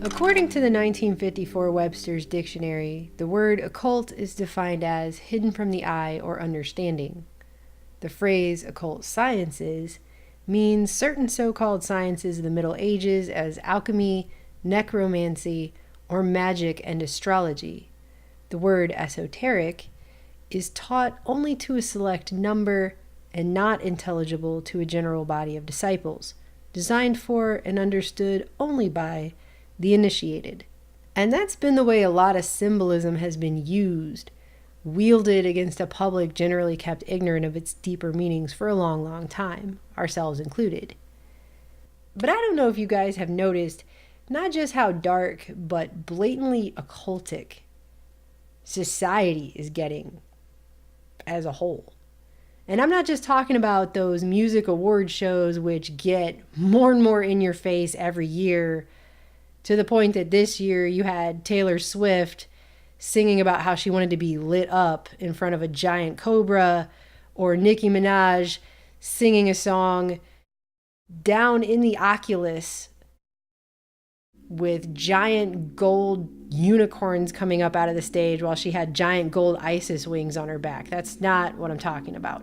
According to the 1954 Webster's Dictionary, the word occult is defined as hidden from the eye or understanding. The phrase occult sciences means certain so-called sciences of the Middle Ages as alchemy, necromancy, or magic and astrology. The word esoteric is taught only to a select number and not intelligible to a general body of disciples, designed for and understood only by the initiated. And that's been the way a lot of symbolism has been used, wielded against a public generally kept ignorant of its deeper meanings for a long, long time, ourselves included. But I don't know if you guys have noticed not just how dark, but blatantly occultic society is getting as a whole. And I'm not just talking about those music award shows which get more and more in your face every year, to the point that this year you had Taylor Swift singing about how she wanted to be lit up in front of a giant cobra, or Nicki Minaj singing a song down in the Oculus with giant gold unicorns coming up out of the stage while she had giant gold ISIS wings on her back. That's not what I'm talking about.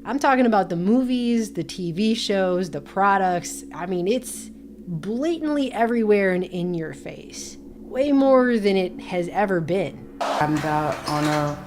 I'm talking about the movies, the TV shows, the products. I mean, it's blatantly everywhere and in your face. Way more than it has ever been. I'm the owner,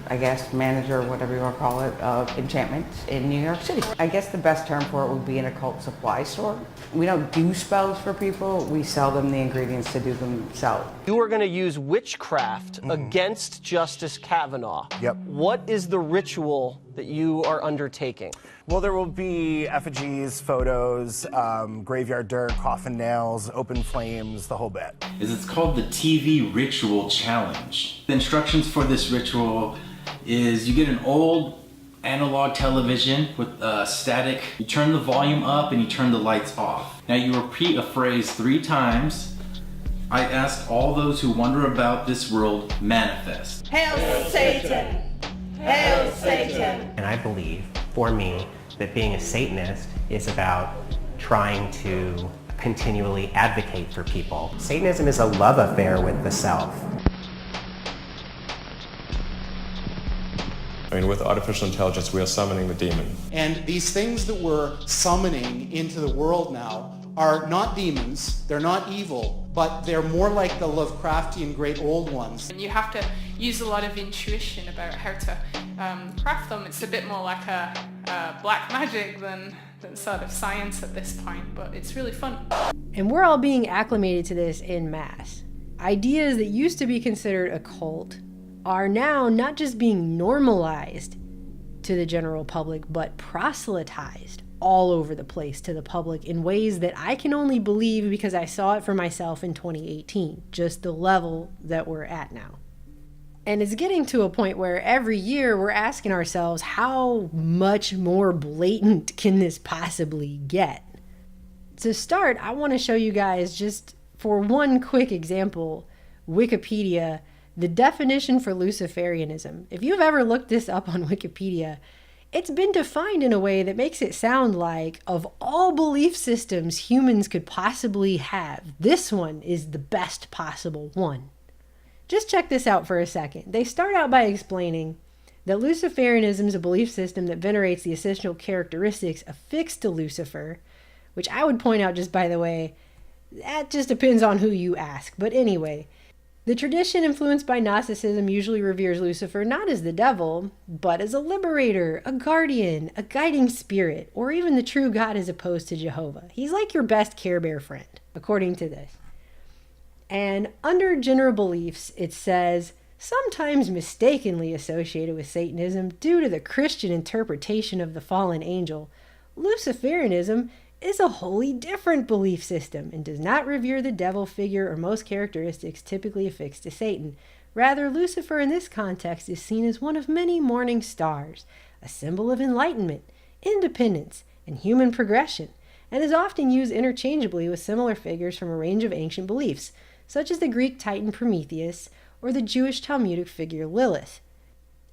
I guess, manager, whatever you want to call it, of enchantment in New York City. I guess the best term for it would be an occult supply store. We don't do spells for people, we sell them the ingredients to do them themselves. You are going to use witchcraft against Justice Kavanaugh. Yep. What is the ritual that you are undertaking? Well, there will be effigies, photos, graveyard dirt, coffin nails, open flames, the whole bit. It's called the TV Ritual Challenge. The instructions for this ritual is you get an old analog television with static. You turn the volume up and you turn the lights off. Now you repeat a phrase 3 times. I ask all those who wonder about this world manifest. Hail Satan! Hail Satan! And I believe, for me, that being a Satanist is about trying to continually advocate for people. Satanism is a love affair with the self. I mean, with artificial intelligence, we are summoning the demon. And these things that we're summoning into the world now are not demons, they're not evil, but they're more like the Lovecraftian great old ones. And you have to use a lot of intuition about how to craft them. It's a bit more like a black magic than sort of science at this point, but it's really fun. And we're all being acclimated to this en masse. Ideas that used to be considered occult are now not just being normalized to the general public, but proselytized all over the place to the public in ways that I can only believe because I saw it for myself in 2018, just the level that we're at now. And it's getting to a point where every year we're asking ourselves, how much more blatant can this possibly get? To start, I want to show you guys, just for one quick example, Wikipedia, the definition for Luciferianism. If you've ever looked this up on Wikipedia, it's been defined in a way that makes it sound like, of all belief systems humans could possibly have, this one is the best possible one. Just check this out for a second. They start out by explaining that Luciferianism is a belief system that venerates the essential characteristics affixed to Lucifer, which I would point out, just by the way, that just depends on who you ask. But anyway, the tradition influenced by Gnosticism usually reveres Lucifer not as the devil, but as a liberator, a guardian, a guiding spirit, or even the true God as opposed to Jehovah. He's like your best Care Bear friend, according to this. And under general beliefs, it says, sometimes mistakenly associated with Satanism due to the Christian interpretation of the fallen angel, Luciferianism is a wholly different belief system and does not revere the devil figure or most characteristics typically affixed to Satan. Rather, Lucifer in this context is seen as one of many morning stars, a symbol of enlightenment, independence, and human progression, and is often used interchangeably with similar figures from a range of ancient beliefs, such as the Greek Titan Prometheus or the Jewish Talmudic figure Lilith.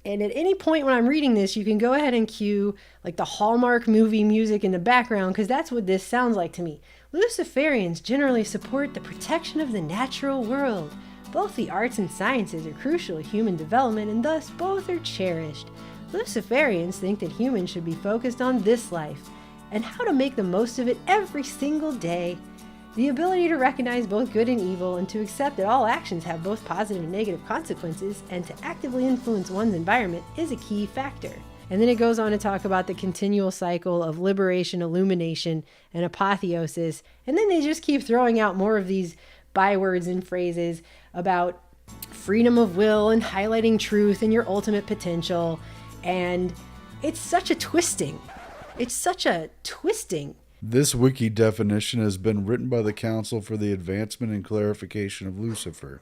And at any point when I'm reading this, you can go ahead and cue like the Hallmark movie music in the background, because that's what this sounds like to me. Luciferians generally support the protection of the natural world. Both the arts and sciences are crucial to human development, and thus both are cherished. Luciferians think that humans should be focused on this life, and how to make the most of it every single day. The ability to recognize both good and evil, and to accept that all actions have both positive and negative consequences, and to actively influence one's environment is a key factor. And then it goes on to talk about the continual cycle of liberation, illumination, and apotheosis. And then they just keep throwing out more of these bywords and phrases about freedom of will and highlighting truth and your ultimate potential. And it's such a twisting. This wiki definition has been written by the Council for the Advancement and Clarification of Lucifer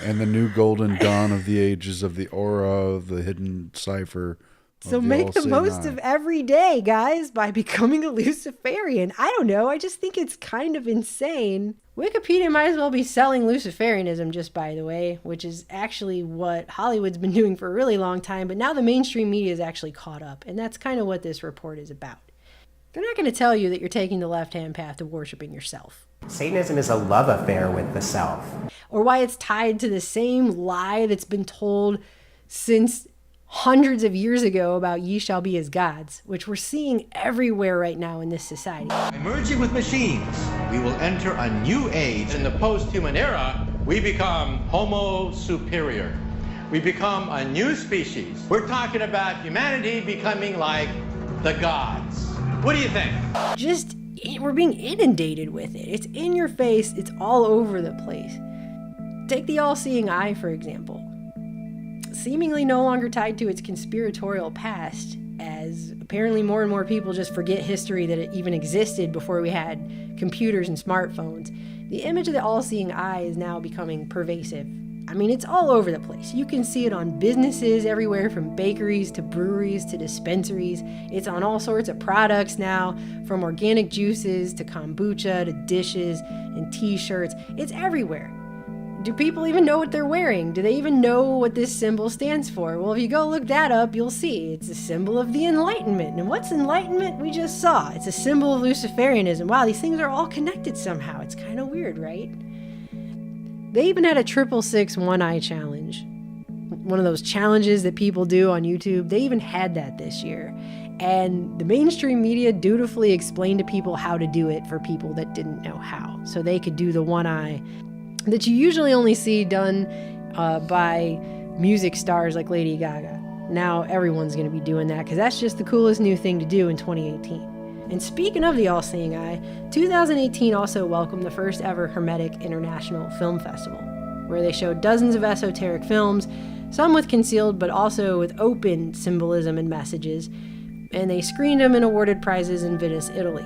and the New Golden Dawn of the Ages of the Aura of the Hidden Cipher. So make the most of every day, guys, by becoming a Luciferian. I don't know. I just think it's kind of insane. Wikipedia might as well be selling Luciferianism, just by the way, which is actually what Hollywood's been doing for a really long time. But now the mainstream media is actually caught up. And that's kind of what this report is about. They're not going to tell you that you're taking the left-hand path to worshiping yourself. Satanism is a love affair with the self. Or why it's tied to the same lie that's been told since hundreds of years ago about ye shall be as gods, which we're seeing everywhere right now in this society. Merging with machines, we will enter a new age. In the post-human era, we become Homo superior. We become a new species. We're talking about humanity becoming like the gods. What do you think? We're being inundated with it. It's in your face. It's all over the place. Take the all-seeing eye, for example. Seemingly no longer tied to its conspiratorial past, as apparently more and more people just forget history that it even existed before we had computers and smartphones. The image of the all-seeing eye is now becoming pervasive. I mean, it's all over the place. You can see it on businesses everywhere, from bakeries to breweries to dispensaries. It's on all sorts of products now, from organic juices to kombucha to dishes and t-shirts. It's everywhere. Do people even know what they're wearing? Do they even know what this symbol stands for? Well, if you go look that up, you'll see it's a symbol of the Enlightenment. And what's Enlightenment? We just saw. It's a symbol of Luciferianism. Wow, these things are all connected somehow. It's kind of weird, right? They even had a 666 one-eye challenge. One of those challenges that people do on YouTube. They even had that this year. And the mainstream media dutifully explained to people how to do it for people that didn't know how. So they could do the one eye that you usually only see done by music stars like Lady Gaga. Now everyone's going to be doing that because that's just the coolest new thing to do in 2018. And speaking of the all-seeing eye, 2018 also welcomed the first ever Hermetic International Film Festival, where they showed dozens of esoteric films, some with concealed but also with open symbolism and messages, and they screened them and awarded prizes in Venice, Italy.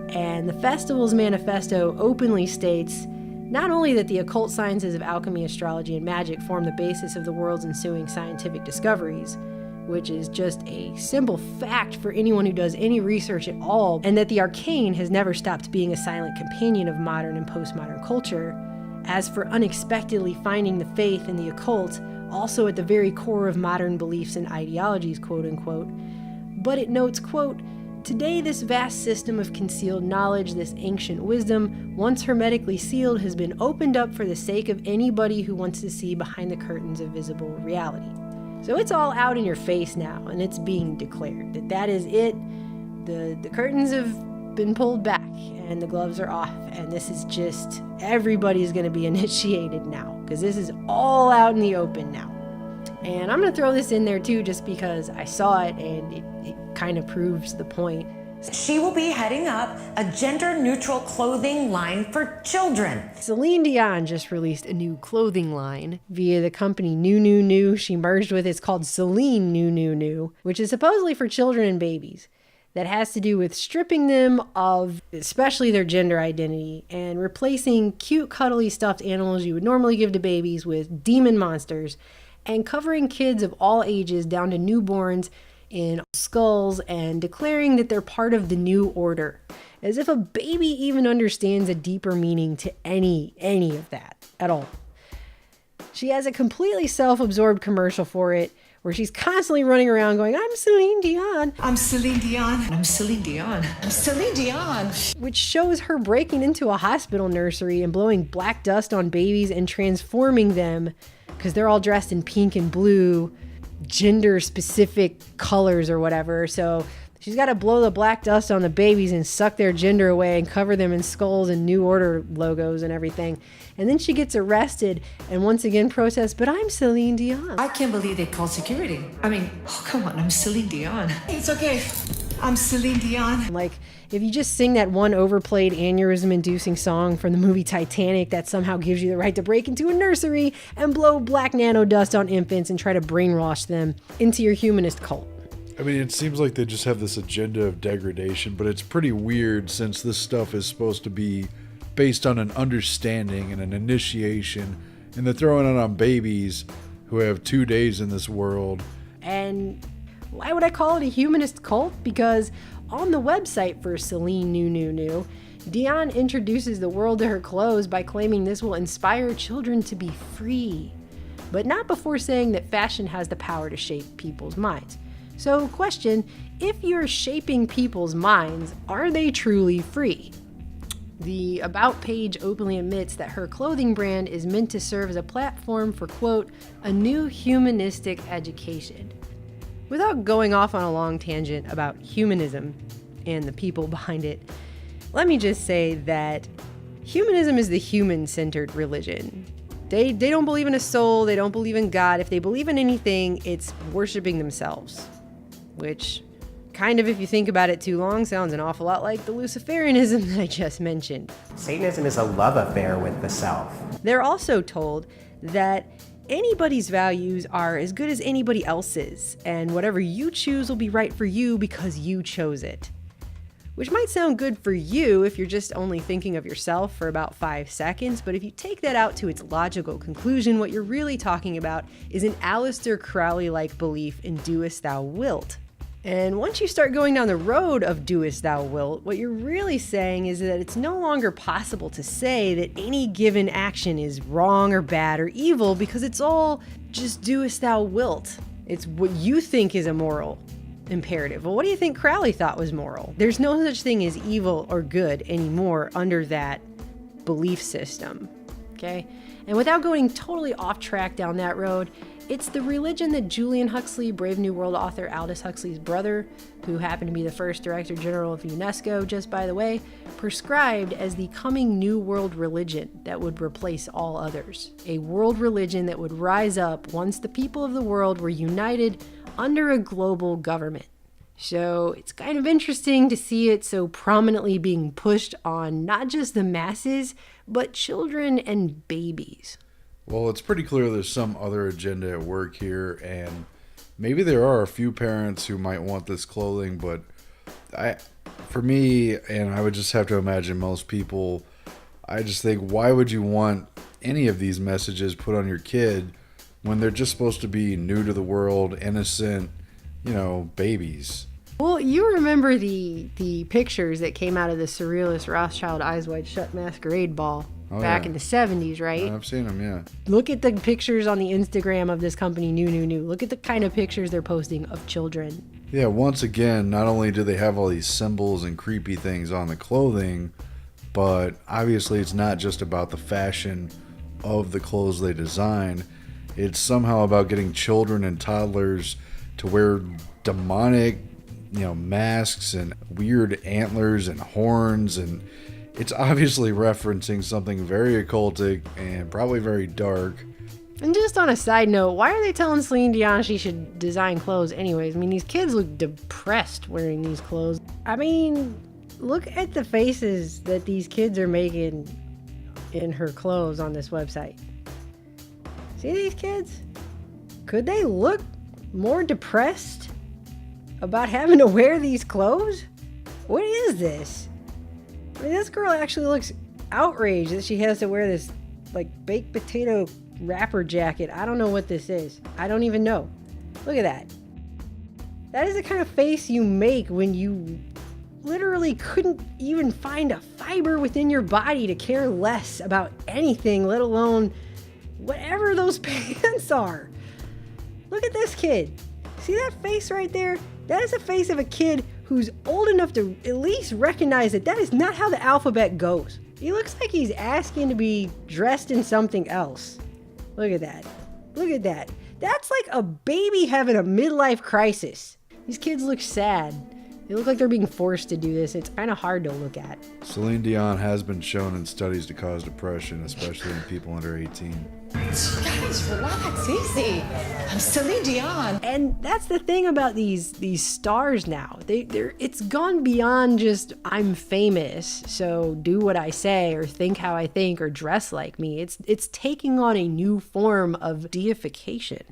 And the festival's manifesto openly states not only that the occult sciences of alchemy, astrology, and magic form the basis of the world's ensuing scientific discoveries, which is just a simple fact for anyone who does any research at all, and that the arcane has never stopped being a silent companion of modern and postmodern culture. As for unexpectedly finding the faith in the occult, also at the very core of modern beliefs and ideologies, quote unquote. But it notes, quote, today this vast system of concealed knowledge, this ancient wisdom, once hermetically sealed, has been opened up for the sake of anybody who wants to see behind the curtains of visible reality. So it's all out in your face now, and it's being declared that is it. The curtains have been pulled back, and the gloves are off, and this is just, everybody's going to be initiated now, because this is all out in the open now. And I'm going to throw this in there too, just because I saw it, and it kind of proves the point. She will be heading up a gender-neutral clothing line for children. Celine Dion just released a new clothing line via the company New. She merged with, it's called Celine New, which is supposedly for children and babies. That has to do with stripping them of especially their gender identity and replacing cute, cuddly stuffed animals you would normally give to babies with demon monsters, and covering kids of all ages down to newborns in skulls and declaring that they're part of the new order, as if a baby even understands a deeper meaning to any of that at all. She has a completely self-absorbed commercial for it where she's constantly running around going, I'm Celine Dion. I'm Celine Dion. I'm Celine Dion. I'm Celine Dion. Which shows her breaking into a hospital nursery and blowing black dust on babies and transforming them because they're all dressed in pink and blue, gender-specific colors or whatever. So she's got to blow the black dust on the babies and suck their gender away and cover them in skulls and New Order logos and everything. And then she gets arrested and once again protests, but I'm Celine Dion. I can't believe they called security. I mean, oh, come on, I'm Celine Dion. It's okay. I'm Celine Dion. Like, if you just sing that one overplayed aneurysm-inducing song from the movie Titanic that somehow gives you the right to break into a nursery and blow black nano dust on infants and try to brainwash them into your humanist cult. I mean, it seems like they just have this agenda of degradation, but it's pretty weird since this stuff is supposed to be based on an understanding and an initiation, and they're throwing it on babies who have 2 days in this world. And why would I call it a humanist cult? Because on the website for Celine New, Dion introduces the world to her clothes by claiming this will inspire children to be free, but not before saying that fashion has the power to shape people's minds. So, question, if you're shaping people's minds, are they truly free? The About page openly admits that her clothing brand is meant to serve as a platform for, quote, a new humanistic education. Without going off on a long tangent about humanism and the people behind it, let me just say that humanism is the human-centered religion. They don't believe in a soul, they don't believe in God. If they believe in anything, it's worshiping themselves. Which, kind of, if you think about it too long, sounds an awful lot like the Luciferianism that I just mentioned. Satanism is a love affair with the self. They're also told that anybody's values are as good as anybody else's, and whatever you choose will be right for you because you chose it. Which might sound good for you if you're just only thinking of yourself for about 5 seconds, but if you take that out to its logical conclusion, what you're really talking about is an Aleister Crowley-like belief in doest thou wilt. And once you start going down the road of doest thou wilt, what you're really saying is that it's no longer possible to say that any given action is wrong or bad or evil because it's all just doest thou wilt. It's what you think is a moral imperative. Well, what do you think Crowley thought was moral? There's no such thing as evil or good anymore under that belief system, okay? And without going totally off track down that road, it's the religion that Julian Huxley, Brave New World author Aldous Huxley's brother, who happened to be the first Director General of UNESCO, just by the way, prescribed as the coming New World religion that would replace all others. A world religion that would rise up once the people of the world were united under a global government. So it's kind of interesting to see it so prominently being pushed on not just the masses, but children and babies. Well, it's pretty clear there's some other agenda at work here, and maybe there are a few parents who might want this clothing, but for me, and I would just have to imagine most people, I just think, why would you want any of these messages put on your kid when they're just supposed to be new to the world, innocent, babies? Well, you remember the pictures that came out of the surrealist Rothschild Eyes Wide Shut masquerade ball back in the 70s, right? I've seen them, yeah. Look at the pictures on the Instagram of this company, New. Look at the kind of pictures they're posting of children. Yeah, once again, not only do they have all these symbols and creepy things on the clothing, but obviously it's not just about the fashion of the clothes they design. It's somehow about getting children and toddlers to wear demonic, masks and weird antlers and horns, and it's obviously referencing something very occultic and probably very dark. And just on a side note, why are they telling Celine Dion she should design clothes anyways? I mean, these kids look depressed wearing these clothes. I mean, look at the faces that these kids are making in her clothes on this website. See these kids? Could they look more depressed about having to wear these clothes? What is this? I mean, this girl actually looks outraged that she has to wear this baked potato wrapper jacket. I don't know what this is. I don't even know. Look at that. That is the kind of face you make when you literally couldn't even find a fiber within your body to care less about anything, let alone whatever those pants are. Look at this kid. See that face right there? That is the face of a kid who's old enough to at least recognize that that is not how the alphabet goes. He looks like he's asking to be dressed in something else. Look at that. Look at that. That's like a baby having a midlife crisis. These kids look sad. They look like they're being forced to do this. It's kind of hard to look at. Celine Dion has been shown in studies to cause depression, especially in people under 18. Guys, relax, easy. I'm Celine Dion. And that's the thing about these stars now. It's gone beyond just I'm famous, so do what I say or think how I think or dress like me. It's taking on a new form of deification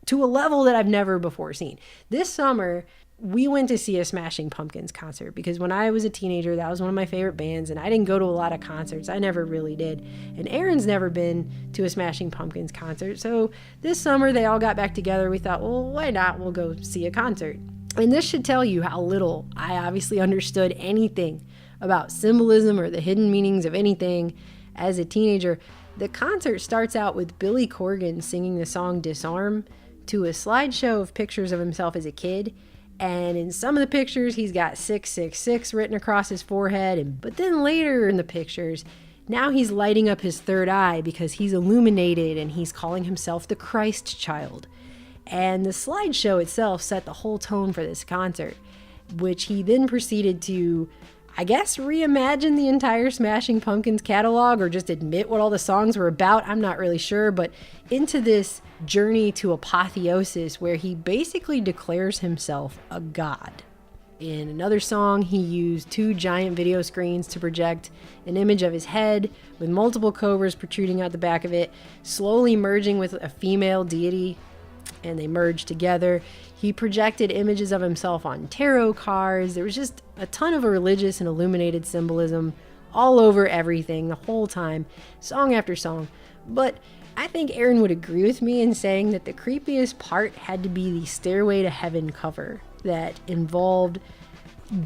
to a level that I've never before seen. This summer, we went to see a Smashing Pumpkins concert because when I was a teenager, that was one of my favorite bands, and I didn't go to a lot of concerts. I never really did. And Aaron's never been to a Smashing Pumpkins concert. So this summer, they all got back together. We thought, well, why not? We'll go see a concert. And this should tell you how little I obviously understood anything about symbolism or the hidden meanings of anything as a teenager. The concert starts out with Billy Corgan singing the song Disarm to a slideshow of pictures of himself as a kid. And in some of the pictures, he's got 666 written across his forehead. But then later in the pictures, now he's lighting up his third eye because he's illuminated and he's calling himself the Christ child. And the slideshow itself set the whole tone for this concert, which he then proceeded to, I guess, reimagine the entire Smashing Pumpkins catalog or just admit what all the songs were about. I'm not really sure, but into this journey to apotheosis where he basically declares himself a god. In another song, he used 2 giant video screens to project an image of his head with multiple cobras protruding out the back of it, slowly merging with a female deity, and they merged together. He projected images of himself on tarot cards. There was just a ton of religious and illuminated symbolism all over everything the whole time, song after song. But I think Aaron would agree with me in saying that the creepiest part had to be the Stairway to Heaven cover that involved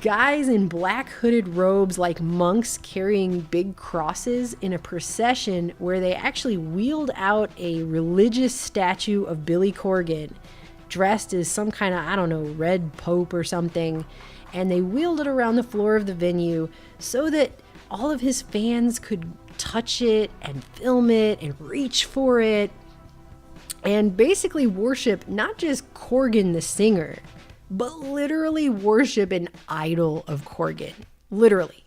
guys in black hooded robes like monks carrying big crosses in a procession where they actually wheeled out a religious statue of Billy Corgan dressed as some kind of, I don't know, red pope or something. And they wheeled it around the floor of the venue so that all of his fans could touch it and film it and reach for it and basically worship not just Corgan the singer, but literally worship an idol of Corgan. Literally.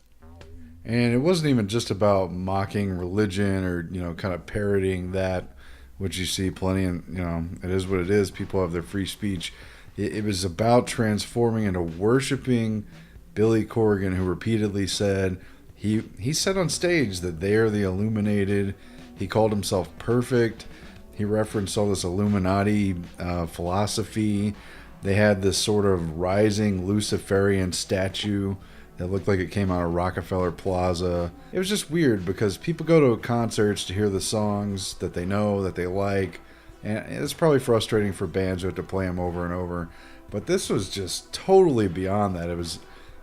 And it wasn't even just about mocking religion or, kind of parodying that, which you see plenty, and, it is what it is. People have their free speech. It was about transforming into worshiping Billy Corgan, who repeatedly said, He said on stage that they are the illuminated. He called himself perfect. He referenced all this Illuminati philosophy. They had this sort of rising Luciferian statue that looked like it came out of Rockefeller Plaza. It was just weird because people go to concerts to hear the songs that they know, that they like. And it's probably frustrating for bands who have to play them over and over. But this was just totally beyond that. It was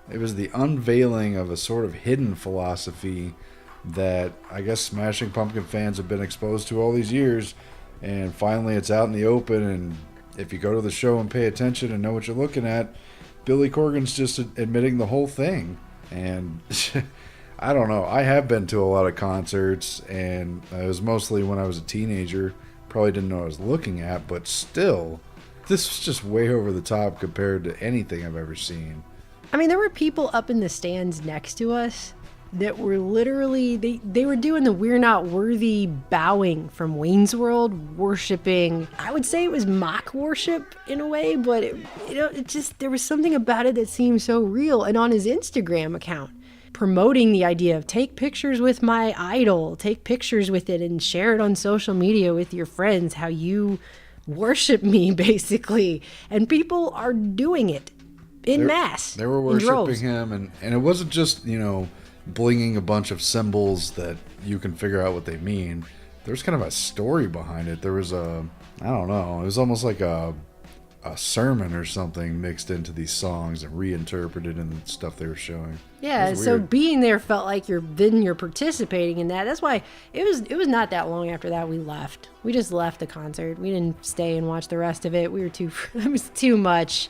the unveiling of a sort of hidden philosophy that I guess Smashing Pumpkin fans have been exposed to all these years, and finally it's out in the open. And if you go to the show and pay attention and know what you're looking at, Billy Corgan's just admitting the whole thing. And I don't know, I have been to a lot of concerts, and it was mostly when I was a teenager. Probably didn't know what I was looking at, but still, this was just way over the top compared to anything I've ever seen. I mean, there were people up in the stands next to us that were literally, they were doing the We're Not Worthy bowing from Wayne's World, worshiping. I would say it was mock worship in a way, but it just, there was something about it that seemed so real. And on his Instagram account, promoting the idea of take pictures with my idol, take pictures with it and share it on social media with your friends, how you worship me, basically. And people are doing it in mass. They were worshiping him, and it wasn't just, blinging a bunch of symbols that you can figure out what they mean. There's kind of a story behind it. There was it was almost like a a sermon or something mixed into these songs and reinterpreted in the stuff they were showing. Yeah, so being there felt like you're participating in that. That's why it was not that long after that we left. We just left the concert. We didn't stay and watch the rest of it. It was too much.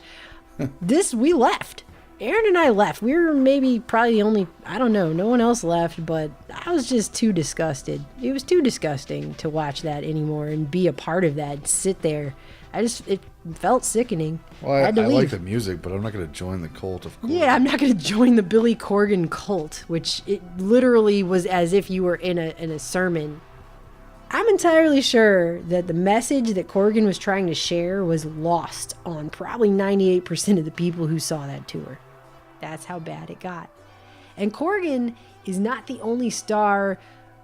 We left. Aaron and I left. We were probably the only, I don't know, no one else left, but I was just too disgusted. It was too disgusting to watch that anymore and be a part of that, sit there. It felt sickening. Well, I like the music, but I'm not going to join the cult of Corgan. Yeah, I'm not going to join the Billy Corgan cult, which it literally was as if you were in a sermon. I'm entirely sure that the message that Corgan was trying to share was lost on probably 98% of the people who saw that tour. That's how bad it got. And Corgan is not the only star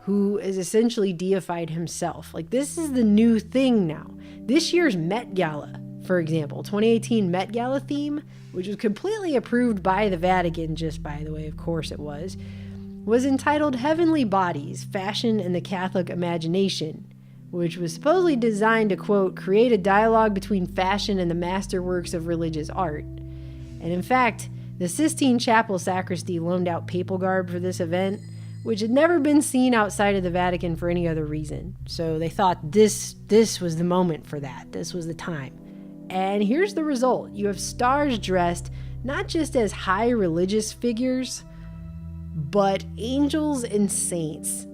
who is essentially deified himself. Like, this is the new thing now. This year's Met Gala, for example, 2018 Met Gala theme, which was completely approved by the Vatican, just by the way, of course it was entitled Heavenly Bodies, Fashion and the Catholic Imagination, which was supposedly designed to, quote, create a dialogue between fashion and the masterworks of religious art. And in fact, the Sistine Chapel sacristy loaned out papal garb for this event, which had never been seen outside of the Vatican for any other reason. So they thought this was the moment for that. This was the time. And here's the result. You have stars dressed not just as high religious figures, but angels and saints.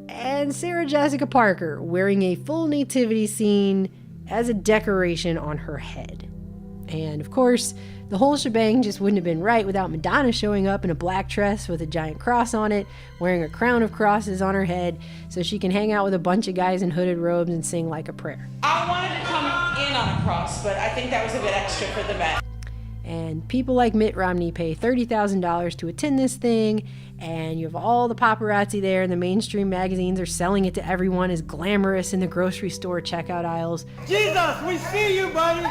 And Sarah Jessica Parker wearing a full nativity scene as a decoration on her head. And of course, the whole shebang just wouldn't have been right without Madonna showing up in a black dress with a giant cross on it, wearing a crown of crosses on her head, so she can hang out with a bunch of guys in hooded robes and sing like a prayer. I wanted to come in on a cross, but I think that was a bit extra for the Met. And people like Mitt Romney pay $30,000 to attend this thing, and you have all the paparazzi there, and the mainstream magazines are selling it to everyone as glamorous in the grocery store checkout aisles. Jesus, we see you, buddy!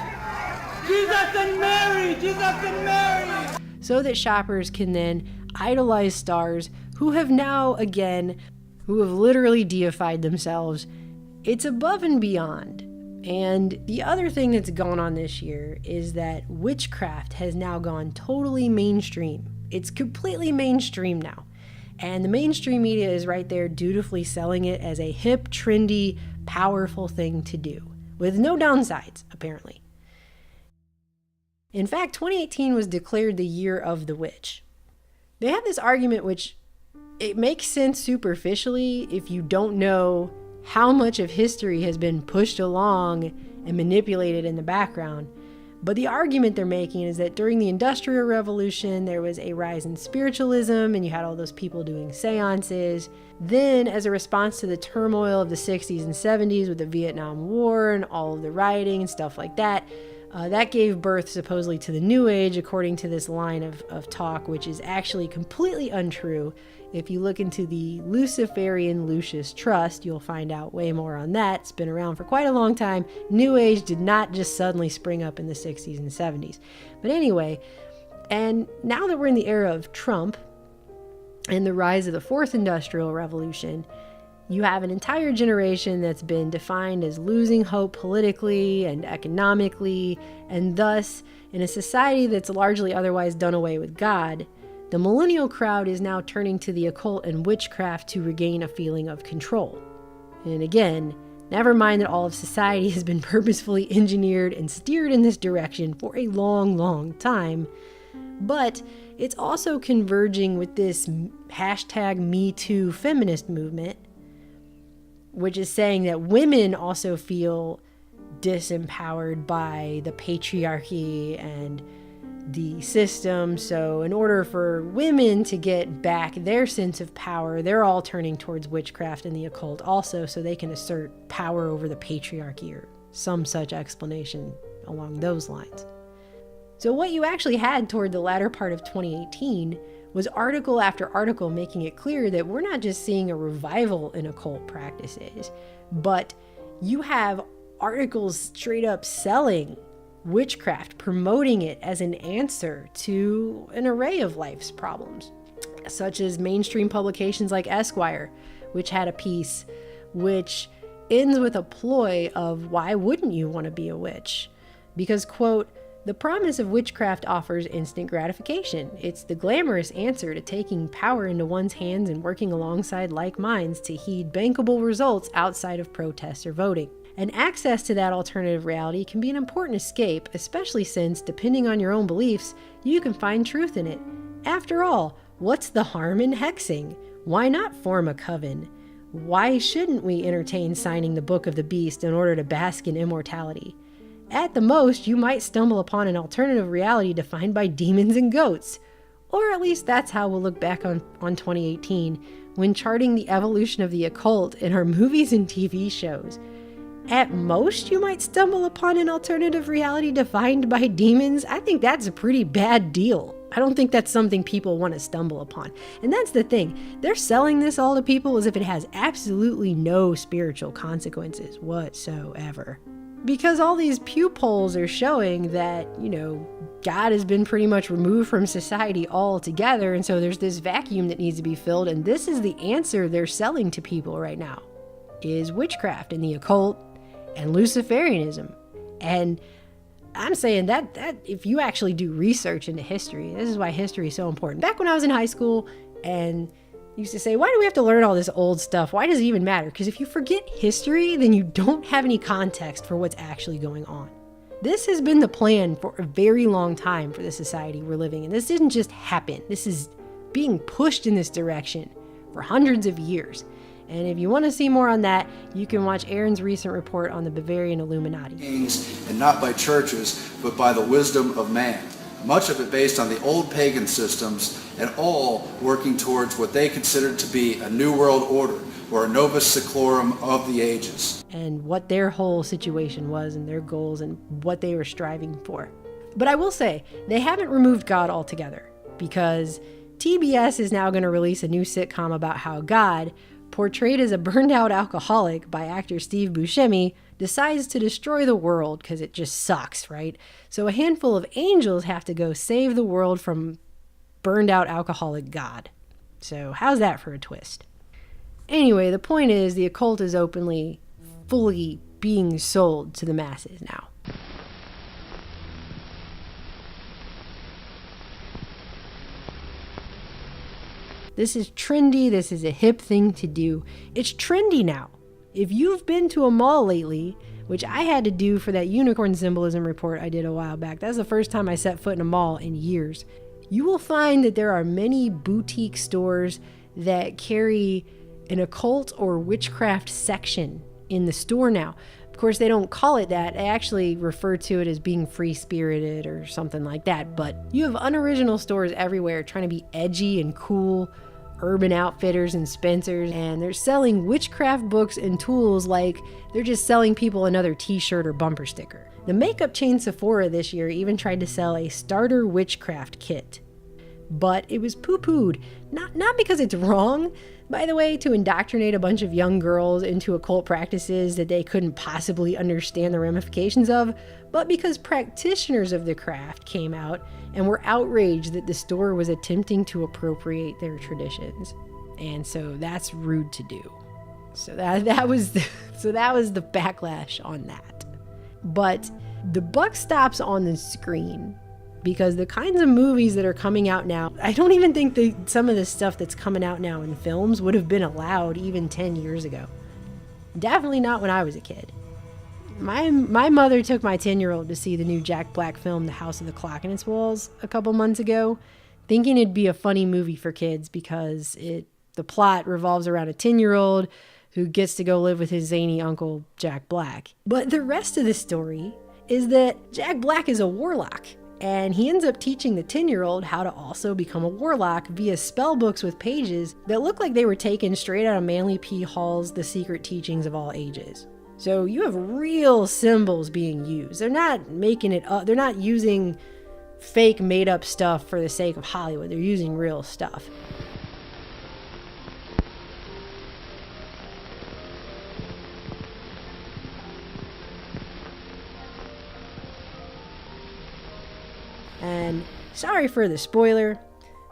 Jesus and Mary! Jesus and Mary! So that shoppers can then idolize stars who have literally deified themselves. It's above and beyond. And the other thing that's gone on this year is that witchcraft has now gone totally mainstream. It's completely mainstream now. And the mainstream media is right there dutifully selling it as a hip, trendy, powerful thing to do, with no downsides, apparently. In fact, 2018 was declared the year of the witch. They have this argument which it makes sense superficially if you don't know how much of history has been pushed along and manipulated in the background. But the argument they're making is that during the Industrial Revolution, there was a rise in spiritualism and you had all those people doing seances. Then, as a response to the turmoil of the 60s and 70s with the Vietnam War and all of the rioting and stuff like that, that gave birth supposedly to the New Age, according to this line of talk, which is actually completely untrue. If you look into the Luciferian Lucis Trust, you'll find out way more on that. It's been around for quite a long time. New Age did not just suddenly spring up in the 60s and 70s. But anyway, and now that we're in the era of Trump and the rise of the Fourth Industrial Revolution, you have an entire generation that's been defined as losing hope politically and economically, and thus, in a society that's largely otherwise done away with God, the millennial crowd is now turning to the occult and witchcraft to regain a feeling of control. And again, never mind that all of society has been purposefully engineered and steered in this direction for a long, long time, but it's also converging with this hashtag #MeToo feminist movement, which is saying that women also feel disempowered by the patriarchy and the system. So in order for women to get back their sense of power, they're all turning towards witchcraft and the occult also, so they can assert power over the patriarchy or some such explanation along those lines. So what you actually had toward the latter part of 2018 was article after article making it clear that we're not just seeing a revival in occult practices, but you have articles straight up selling witchcraft, promoting it as an answer to an array of life's problems, such as mainstream publications like Esquire, which had a piece which ends with a ploy of why wouldn't you want to be a witch? because, quote, "The promise of witchcraft offers instant gratification. It's the glamorous answer to taking power into one's hands and working alongside like minds to heed bankable results outside of protests or voting. And access to that alternative reality can be an important escape, especially since, depending on your own beliefs, you can find truth in it. After all, what's the harm in hexing? Why not form a coven? Why shouldn't we entertain signing the Book of the Beast in order to bask in immortality? At the most, you might stumble upon an alternative reality defined by demons and goats. Or at least that's how we'll look back on 2018 when charting the evolution of the occult in our movies and TV shows. At most, you might stumble upon an alternative reality defined by demons. I think that's a pretty bad deal. I don't think that's something people want to stumble upon. And that's the thing. They're selling this all to people as if it has absolutely no spiritual consequences whatsoever. Because all these Pew polls are showing that, God has been pretty much removed from society altogether, and so there's this vacuum that needs to be filled, and this is the answer they're selling to people right now, is witchcraft and the occult and Luciferianism. And I'm saying that if you actually do research into history, this is why history is so important. Back when I was in high school and used to say, why do we have to learn all this old stuff? Why does it even matter? Because if you forget history, then you don't have any context for what's actually going on. This has been the plan for a very long time for the society we're living in. This didn't just happen. This is being pushed in this direction for hundreds of years. And if you want to see more on that, you can watch Aaron's recent report on the Bavarian Illuminati. And not by churches, but by the wisdom of man. Much of it based on the old pagan systems, and all working towards what they considered to be a new world order, or a novus seclorum of the ages. And what their whole situation was, and their goals, and what they were striving for. But I will say, they haven't removed God altogether, because TBS is now going to release a new sitcom about how God, portrayed as a burned-out alcoholic by actor Steve Buscemi, decides to destroy the world because it just sucks, right? So a handful of angels have to go save the world from burned-out alcoholic God. So how's that for a twist? Anyway, the point is the occult is openly, fully being sold to the masses now. This is trendy. This is a hip thing to do. It's trendy now. If you've been to a mall lately, which I had to do for that unicorn symbolism report I did a while back, that's the first time I set foot in a mall in years, you will find that there are many boutique stores that carry an occult or witchcraft section in the store now. Of course, they don't call it that. They actually refer to it as being free-spirited or something like that. But you have unoriginal stores everywhere trying to be edgy and cool, Urban Outfitters and Spencer's, and they're selling witchcraft books and tools like they're just selling people another t-shirt or bumper sticker. The makeup chain Sephora this year even tried to sell a starter witchcraft kit. But it was poo-pooed. Not because it's wrong, by the way, to indoctrinate a bunch of young girls into occult practices that they couldn't possibly understand the ramifications of, but because practitioners of the craft came out and were outraged that the store was attempting to appropriate their traditions. And so that's rude to do. So that was the backlash on that. But the buck stops on the screen, because the kinds of movies that are coming out now, I don't even think some of the stuff that's coming out now in films would have been allowed even 10 years ago. Definitely not when I was a kid. My mother took my 10-year-old to see the new Jack Black film, The House of the Clock in Its Walls, a couple months ago, thinking it'd be a funny movie for kids because the plot revolves around a 10-year-old who gets to go live with his zany uncle, Jack Black. But the rest of the story is that Jack Black is a warlock, and he ends up teaching the 10-year-old how to also become a warlock via spell books with pages that look like they were taken straight out of Manly P. Hall's The Secret Teachings of All Ages. So you have real symbols being used. They're not making it up. They're not using fake made-up stuff for the sake of Hollywood. They're using real stuff. And sorry for the spoiler,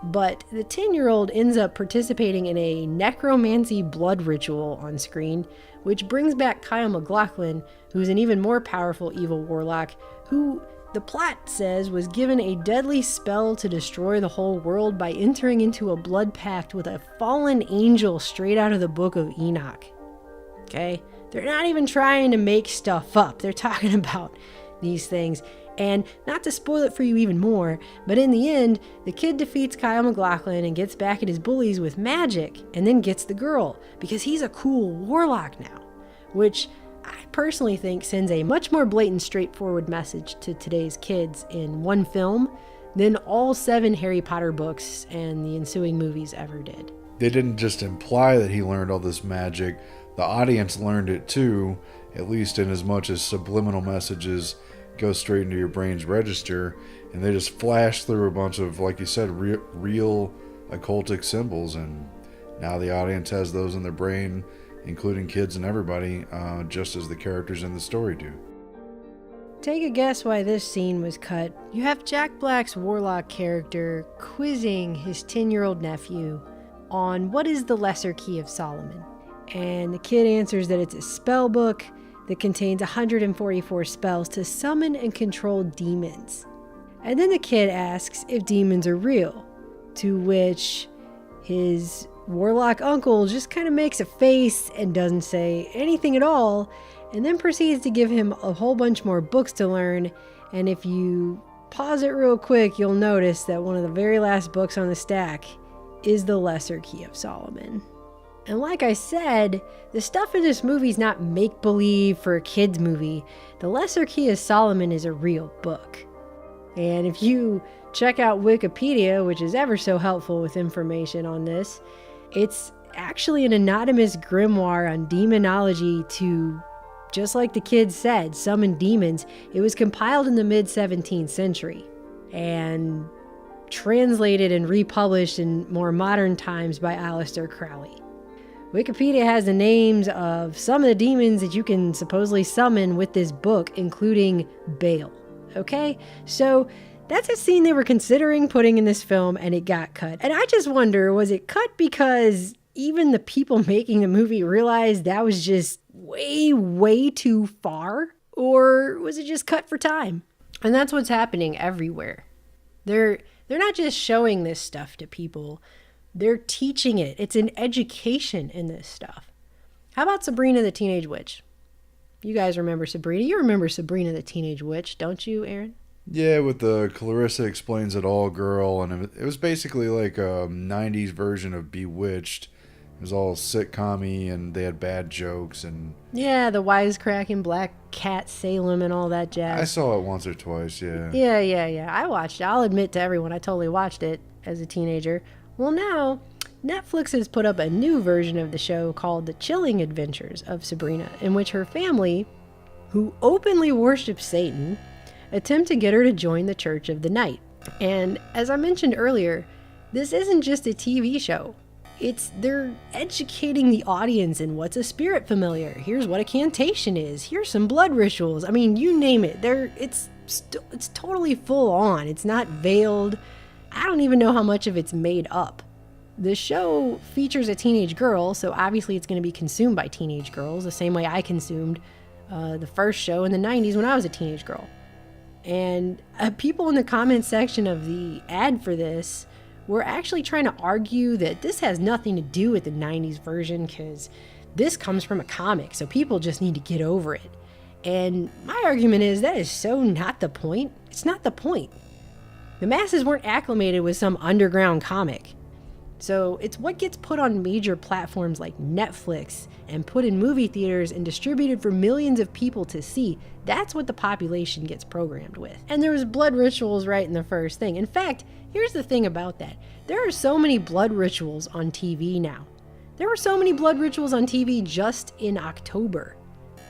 but the 10-year-old ends up participating in a necromancy blood ritual on screen, which brings back Kyle MacLachlan, who's an even more powerful evil warlock, who the plot says was given a deadly spell to destroy the whole world by entering into a blood pact with a fallen angel straight out of the book of Enoch. Okay? They're not even trying to make stuff up. They're talking about these things. And not to spoil it for you even more, but in the end, the kid defeats Kyle MacLachlan and gets back at his bullies with magic, and then gets the girl, because he's a cool warlock now. Which I personally think sends a much more blatant, straightforward message to today's kids in one film than all 7 Harry Potter books and the ensuing movies ever did. They didn't just imply that he learned all this magic, the audience learned it too, at least in as much as subliminal messages go straight into your brain's register, and they just flash through a bunch of, like you said, real occultic symbols, and now the audience has those in their brain, including kids and everybody, just as the characters in the story do. Take a guess why this scene was cut. You have Jack Black's warlock character quizzing his 10-year-old nephew on what is the Lesser Key of Solomon. And the kid answers that it's a spell book that contains 144 spells to summon and control demons. And then the kid asks if demons are real, to which his warlock uncle just kind of makes a face and doesn't say anything at all, and then proceeds to give him a whole bunch more books to learn. And if you pause it real quick, you'll notice that one of the very last books on the stack is the Lesser Key of Solomon. And like I said, the stuff in this movie is not make-believe for a kid's movie. The Lesser Key of Solomon is a real book. And if you check out Wikipedia, which is ever so helpful with information on this, it's actually an anonymous grimoire on demonology to, just like the kid said, summon demons. It was compiled in the mid-17th century and translated and republished in more modern times by Aleister Crowley. Wikipedia has the names of some of the demons that you can supposedly summon with this book, including Baal. Okay? So that's a scene they were considering putting in this film, and it got cut. And I just wonder, was it cut because even the people making the movie realized that was just way, way too far? Or was it just cut for time? And that's what's happening everywhere. They're not just showing this stuff to people. They're teaching it. It's an education in this stuff. How about Sabrina the Teenage Witch? You guys remember Sabrina? You remember Sabrina the Teenage Witch, don't you, Aaron? Yeah, with the Clarissa Explains It All girl, and it was basically like a 90s version of Bewitched. It was all sitcom-y, and they had bad jokes, and... Yeah, the wisecracking Black Cat Salem and all that jazz. I saw it once or twice, yeah. Yeah. I watched it. I'll admit to everyone, I totally watched it as a teenager. Well, now, Netflix has put up a new version of the show called The Chilling Adventures of Sabrina, in which her family, who openly worships Satan, attempt to get her to join the Church of the Night. And as I mentioned earlier, this isn't just a TV show. They're educating the audience in what's a spirit familiar. Here's what a cantation is. Here's some blood rituals. I mean, you name it. It's totally full on. It's not veiled. I don't even know how much of it's made up. The show features a teenage girl, so obviously it's going to be consumed by teenage girls, the same way I consumed the first show in the 90s when I was a teenage girl. And people in the comment section of the ad for this were actually trying to argue that this has nothing to do with the 90s version because this comes from a comic, so people just need to get over it. And my argument is that is so not the point. It's not the point. The masses weren't acclimated with some underground comic. So it's what gets put on major platforms like Netflix and put in movie theaters and distributed for millions of people to see. That's what the population gets programmed with. And there was blood rituals right in the first thing. In fact, here's the thing about that. There are so many blood rituals on TV now. There were so many blood rituals on TV just in October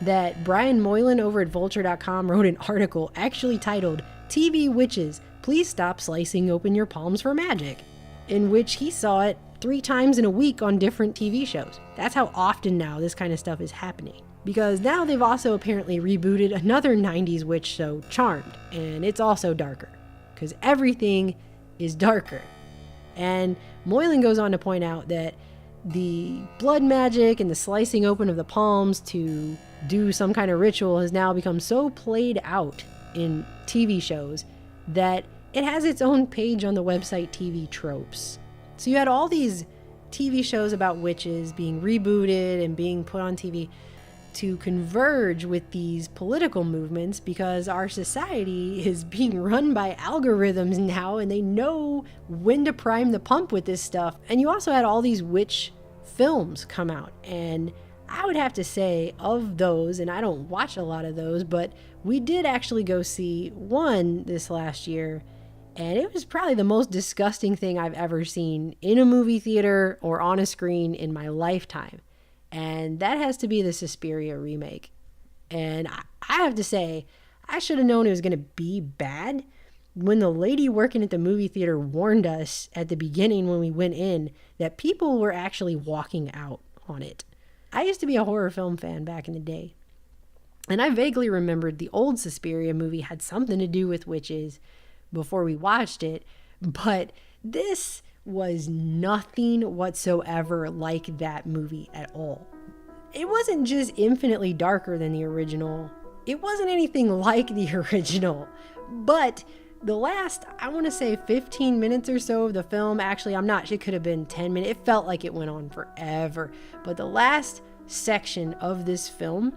that Brian Moylan over at Vulture.com wrote an article actually titled TV Witches, Please Stop Slicing Open Your Palms for Magic, in which he saw it 3 times in a week on different TV shows. That's how often now this kind of stuff is happening. Because now they've also apparently rebooted another 90s witch show, Charmed, and it's also darker. Because everything is darker. And Moylan goes on to point out that the blood magic and the slicing open of the palms to do some kind of ritual has now become so played out in TV shows that it has its own page on the website TV Tropes. So you had all these TV shows about witches being rebooted and being put on TV to converge with these political movements because our society is being run by algorithms now and they know when to prime the pump with this stuff. And you also had all these witch films come out, and I would have to say of those, and I don't watch a lot of those, but we did actually go see one this last year, and it was probably the most disgusting thing I've ever seen in a movie theater or on a screen in my lifetime. And that has to be the Suspiria remake. And I have to say, I should have known it was going to be bad when the lady working at the movie theater warned us at the beginning when we went in that people were actually walking out on it. I used to be a horror film fan back in the day. And I vaguely remembered the old Suspiria movie had something to do with witches before we watched it. But this was nothing whatsoever like that movie at all. It wasn't just infinitely darker than the original. It wasn't anything like the original. But the last, I want to say 15 minutes or so of the film, actually, it could have been 10 minutes. It felt like it went on forever. But the last section of this film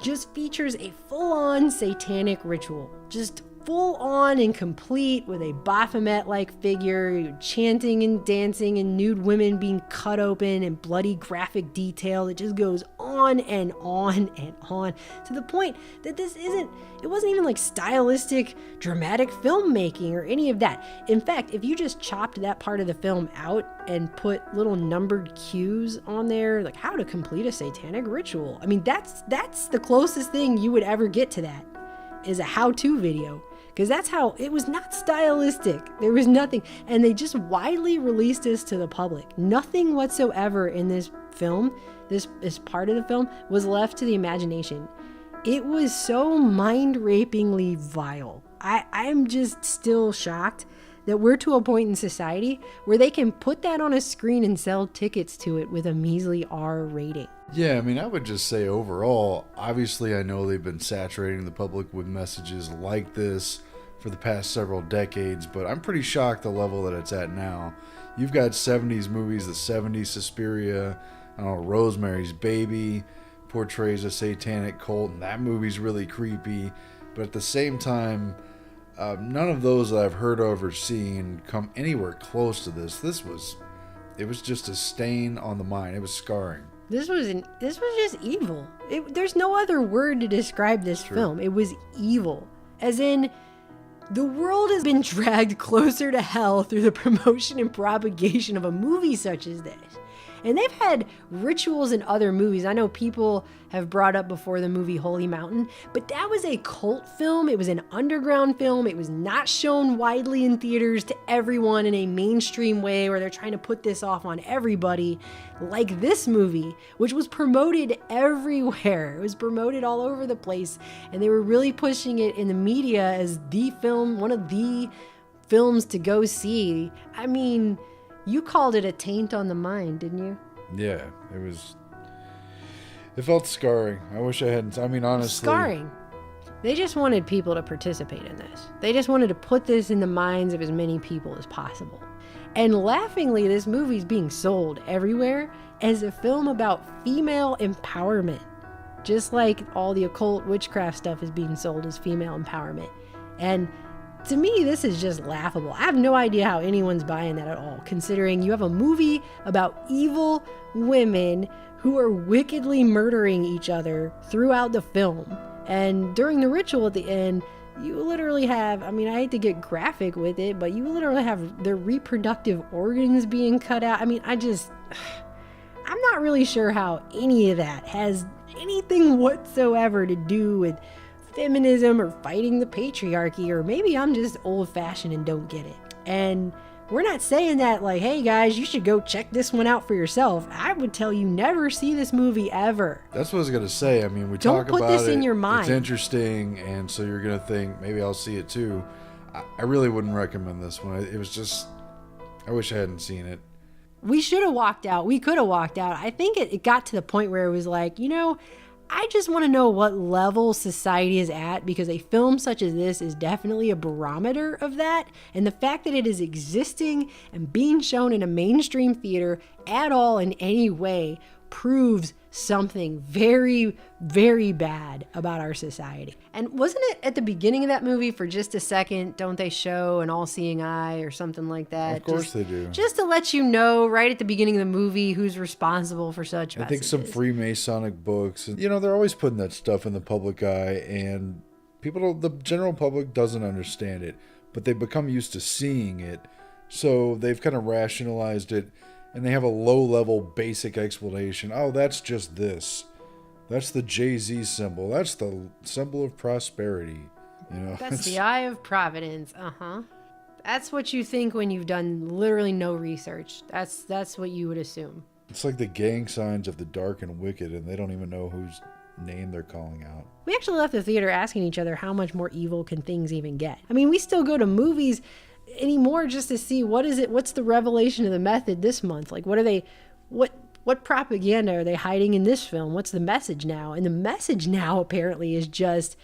just features a full-on satanic ritual. Just full on and complete with a Baphomet-like figure, chanting and dancing and nude women being cut open and bloody graphic detail. It just goes on and on and on to the point that it wasn't even like stylistic, dramatic filmmaking or any of that. In fact, if you just chopped that part of the film out and put little numbered cues on there, like how to complete a satanic ritual. I mean, that's the closest thing you would ever get to that, is a how-to video. Because that's how, it was not stylistic. There was nothing. And they just widely released this to the public. Nothing whatsoever in this film, this part of the film, was left to the imagination. It was so mind-rapingly vile. I'm just still shocked that we're to a point in society where they can put that on a screen and sell tickets to it with a measly R rating. Yeah, I mean, I would just say overall, obviously I know they've been saturating the public with messages like this for the past several decades, but I'm pretty shocked the level that it's at now. You've got 70s movies, the 70s Suspiria, I don't know, Rosemary's Baby portrays a satanic cult, and that movie's really creepy, but at the same time, none of those that I've heard of or seen come anywhere close to this. It was just a stain on the mind. It was scarring. This was just evil. There's no other word to describe this film. It was evil. As in, the world has been dragged closer to hell through the promotion and propagation of a movie such as this. And they've had rituals in other movies. I know people have brought up before the movie Holy Mountain, but that was a cult film. It was an underground film. It was not shown widely in theaters to everyone in a mainstream way where they're trying to put this off on everybody like this movie, which was promoted everywhere. It was promoted all over the place, and they were really pushing it in the media as the film, one of the films to go see. I mean, you called it a taint on the mind, didn't you? Yeah, it felt scarring. I wish I hadn't. I mean, honestly. Scarring. They just wanted people to participate in this. They just wanted to put this in the minds of as many people as possible. And laughingly, this movie's being sold everywhere as a film about female empowerment. Just like all the occult witchcraft stuff is being sold as female empowerment. And to me, this is just laughable. I have no idea how anyone's buying that at all, considering you have a movie about evil women who are wickedly murdering each other throughout the film. And during the ritual at the end, you literally have, I mean, I hate to get graphic with it, but you literally have their reproductive organs being cut out. I mean, I'm not really sure how any of that has anything whatsoever to do with feminism or fighting the patriarchy, or maybe I'm just old-fashioned and don't get it. And we're not saying that like, hey guys, you should go check this one out for yourself. I would tell you never see this movie ever. That's what I was gonna say. I mean, we don't talk put about this it, in your mind. It's interesting, and so you're gonna think maybe I'll see it too. I really wouldn't recommend this one. It was just, I wish I hadn't seen it. We should have walked out. We could have walked out. I think it got to the point where it was like, I just want to know what level society is at, because a film such as this is definitely a barometer of that. And the fact that it is existing and being shown in a mainstream theater at all in any way proves something very, very bad about our society. And wasn't it at the beginning of that movie, for just a second, don't they show an all-seeing eye or something like that? Of course they do. Just to let you know right at the beginning of the movie who's responsible for such messages. I think some Freemasonic books. And, they're always putting that stuff in the public eye, and the general public doesn't understand it, but they become used to seeing it. So they've kind of rationalized it. And they have a low-level basic explanation. Oh, that's just this. That's the Jay-Z symbol. That's the symbol of prosperity. That's the eye of providence. That's what you think when you've done literally no research. That's what you would assume. It's like the gang signs of the dark and wicked, and they don't even know whose name they're calling out. We actually left the theater asking each other, how much more evil can things even get? I mean, we still go to movies anymore just to see what's the revelation of the method this month. Like, what propaganda are they hiding in this film? What's the message now? And the message now apparently is just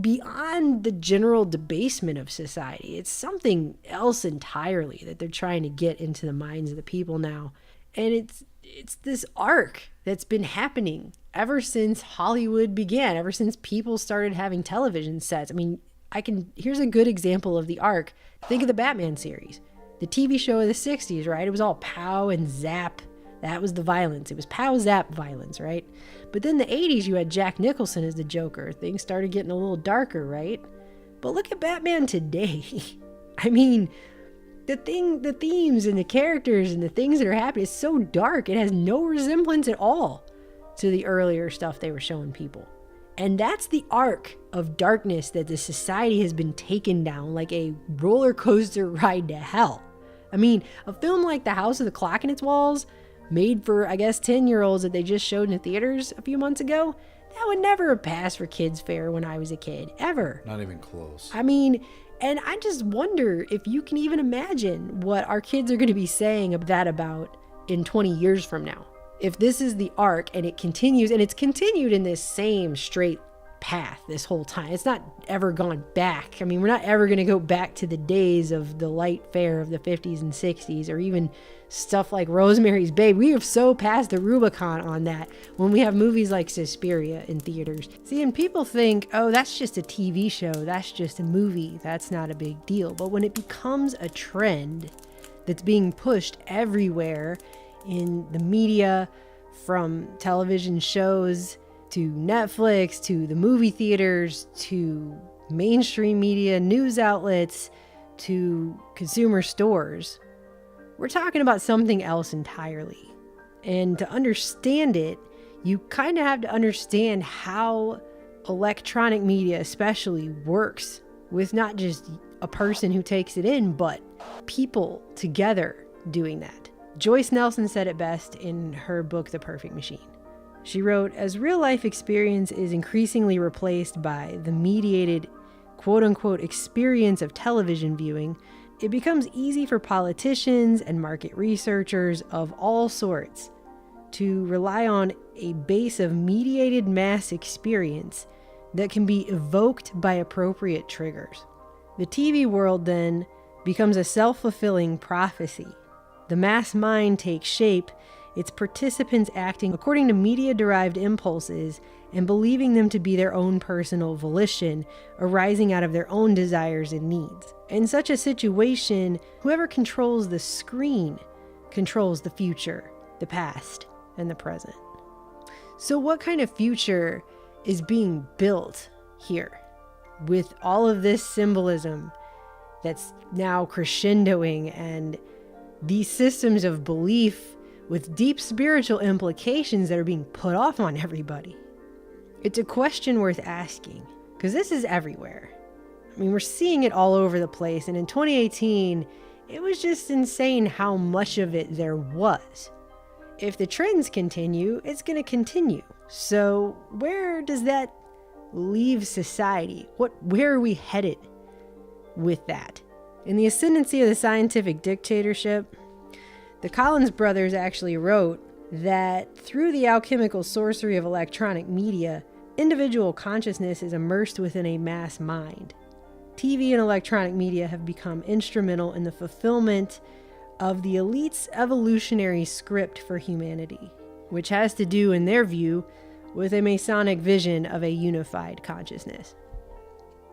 beyond the general debasement of society. It's something else entirely that they're trying to get into the minds of the people now. And it's this arc that's been happening ever since Hollywood began, ever since people started having television sets. I mean, here's a good example of the arc. Think of the Batman series, the TV show of the 60s, right? It was all pow and zap. That was the violence. It was pow zap violence, right? But then the 80s, you had Jack Nicholson as the Joker. Things started getting a little darker, right? But look at Batman today. I mean, the themes and the characters and the things that are happening is so dark. It has no resemblance at all to the earlier stuff they were showing people. And that's the arc of darkness that the society has been taken down like a roller coaster ride to hell. I mean, a film like The House of the Clock in Its Walls, made for, I guess, 10-year-olds that they just showed in the theaters a few months ago, that would never have passed for kids' fare when I was a kid, ever. Not even close. I mean, and I just wonder if you can even imagine what our kids are going to be saying about in 20 years from now. If this is the arc and it continues, and it's continued in this same straight path this whole time. It's not ever gone back. I mean, we're not ever going to go back to the days of the light fare of the 50s and 60s, or even stuff like Rosemary's Baby. We have so passed the Rubicon on that when we have movies like Suspiria in theaters. See, and people think, oh, that's just a TV show. That's just a movie. That's not a big deal. But when it becomes a trend that's being pushed everywhere in the media, from television shows to Netflix, to the movie theaters, to mainstream media, news outlets, to consumer stores, we're talking about something else entirely. And to understand it, you kind of have to understand how electronic media especially works, with not just a person who takes it in, but people together doing that. Joyce Nelson said it best in her book, The Perfect Machine. She wrote, as real-life experience is increasingly replaced by the mediated, quote-unquote, experience of television viewing, it becomes easy for politicians and market researchers of all sorts to rely on a base of mediated mass experience that can be evoked by appropriate triggers. The TV world, then, becomes a self-fulfilling prophecy. The mass mind takes shape, its participants acting according to media-derived impulses and believing them to be their own personal volition, arising out of their own desires and needs. In such a situation, whoever controls the screen controls the future, the past, and the present. So what kind of future is being built here with all of this symbolism that's now crescendoing, and these systems of belief with deep spiritual implications that are being put off on everybody? It's a question worth asking, because this is everywhere. I mean, we're seeing it all over the place, and in 2018, it was just insane how much of it there was. If the trends continue, it's going to continue. So where does that leave society? Where are we headed with that? In The Ascendancy of the Scientific Dictatorship, the Collins brothers actually wrote that through the alchemical sorcery of electronic media, individual consciousness is immersed within a mass mind. TV and electronic media have become instrumental in the fulfillment of the elite's evolutionary script for humanity, which has to do, in their view, with a Masonic vision of a unified consciousness.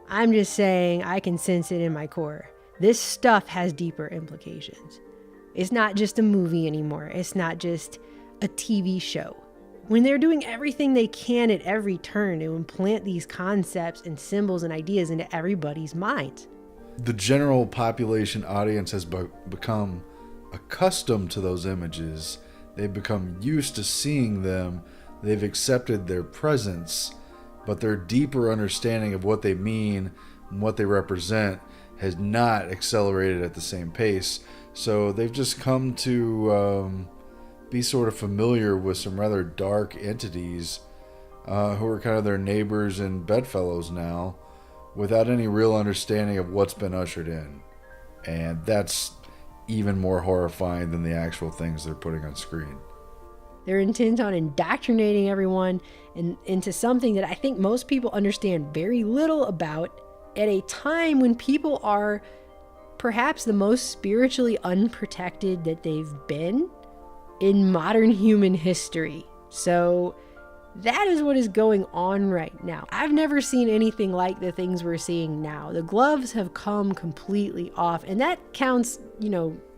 I'm just saying, I can sense it in my core. This stuff has deeper implications. It's not just a movie anymore. It's not just a TV show. When they're doing everything they can at every turn to implant these concepts and symbols and ideas into everybody's minds. The general population audience has become accustomed to those images. They've become used to seeing them. They've accepted their presence, but their deeper understanding of what they mean and what they represent has not accelerated at the same pace. So they've just come to be sort of familiar with some rather dark entities who are kind of their neighbors and bedfellows now, without any real understanding of what's been ushered in. And that's even more horrifying than the actual things they're putting on screen. They're intent on indoctrinating everyone into something that I think most people understand very little about at a time when people are perhaps the most spiritually unprotected that they've been in modern human history. So that is what is going on right now. I've never seen anything like the things we're seeing now. The gloves have come completely off, and that counts,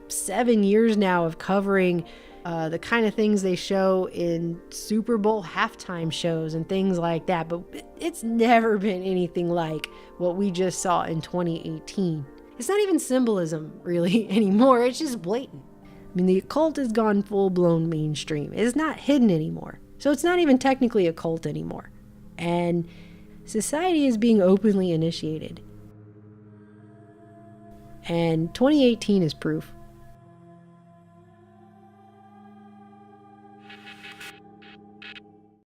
7 years now of covering the kind of things they show in Super Bowl halftime shows and things like that. But it's never been anything like what we just saw in 2018. It's not even symbolism really anymore. It's just blatant. I mean, the occult has gone full-blown mainstream. It's not hidden anymore. So it's not even technically a cult anymore. And society is being openly initiated. And 2018 is proof.